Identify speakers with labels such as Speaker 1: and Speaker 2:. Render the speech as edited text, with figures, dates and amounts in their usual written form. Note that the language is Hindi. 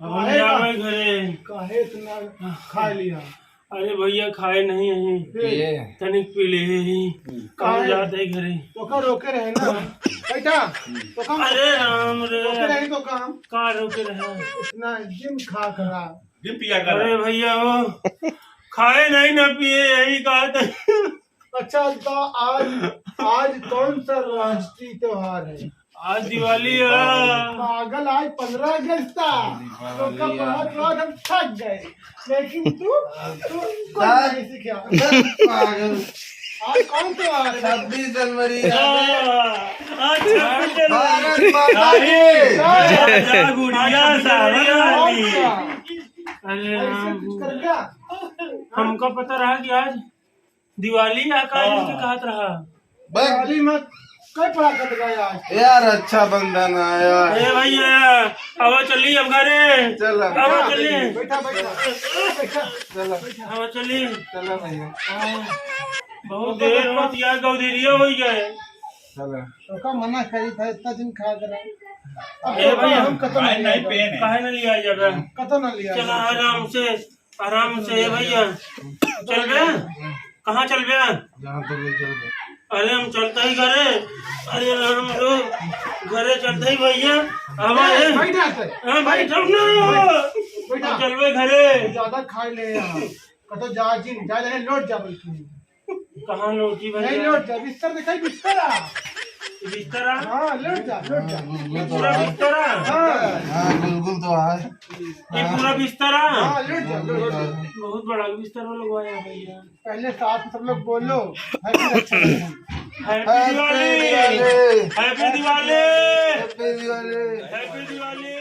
Speaker 1: हम घरे
Speaker 2: काहे इतना खा लिया?
Speaker 1: अरे भैया खाए नहीं है तनिक पी ले कहाँ जाते है घरे
Speaker 2: तो रोके रहे ना बैठा तो कम।
Speaker 1: अरे राम रे
Speaker 2: रोके रहे तो काम
Speaker 1: कहाँ रोके रहे
Speaker 2: इतना जिम खा करा
Speaker 3: जिम पिया कर।
Speaker 1: अरे भैया वो खाए नहीं ना पिए यही कहा था।
Speaker 2: अच्छा तो आज कौन सा राष्ट्रीय त्योहार है?
Speaker 1: आज दिवाली है।
Speaker 2: पागल आज 15 अगस्त था तो कब बहुत हम थक गए लेकिन तू नहीं सीखा।
Speaker 3: पागल
Speaker 2: आज कौन त्योहार है?
Speaker 3: 26 जनवरी।
Speaker 1: आज 26 जनवरी।
Speaker 3: भारत माता की
Speaker 1: जा गुड़िया सारी वाली। अरे
Speaker 2: ऐसे
Speaker 1: राम
Speaker 2: कुछ कर गया?
Speaker 1: हमको पता रहा कि आज दिवाली आकाश के कहत रहा।
Speaker 2: दिवाली में कई पड़ा कट गया आज।
Speaker 3: यार अच्छा बंधन आया।
Speaker 1: अरे भैया अब चलिए अब घरे
Speaker 3: चल
Speaker 1: अब चलिए
Speaker 2: बैठा बैठा
Speaker 3: चल
Speaker 1: अब चलिए
Speaker 3: चल भैया
Speaker 1: बहुत देर होती है गौदेरिया हो गए।
Speaker 3: चल
Speaker 2: तो का मना करी था इतना दिन खा कर
Speaker 1: ए भैया
Speaker 2: हम कतन नहीं पेन
Speaker 1: काहे न लिया जाबे
Speaker 2: कतन लिया
Speaker 1: चला आराम से ए भैया चल बे कहाँ चल बे
Speaker 3: जहाँ तो ले चल बे।
Speaker 1: अरे हम चलते ही घरे। अरे हम लोग घरे चलते ही भैया हमारे
Speaker 2: बैठा से
Speaker 1: बैठो ना
Speaker 2: बैठा
Speaker 1: चलबे घरे
Speaker 2: ज्यादा खा ले कतो जा जिम जा ले लौट जा बिल्कुल
Speaker 1: कहाँ लौटी
Speaker 2: नहीं
Speaker 1: भैया
Speaker 2: लौट जा बिस्तर दिखाई बिस्तर
Speaker 1: बिस्तरा
Speaker 2: हाँ लौट जा
Speaker 3: गुलगुल तो
Speaker 1: पूरा
Speaker 3: है।
Speaker 1: बिस्तरा
Speaker 3: हाँ गुलगुल तो है।
Speaker 1: ये पूरा बिस्तरा
Speaker 2: हाँ लौट जा
Speaker 1: बहुत बड़ा बिस्तर लगवाया भैया।
Speaker 2: पहले साथ सब लोग बोलो happy Rakshabandhan.
Speaker 1: Happy Diwali happy Diwali
Speaker 3: happy Diwali.
Speaker 1: Happy Diwali.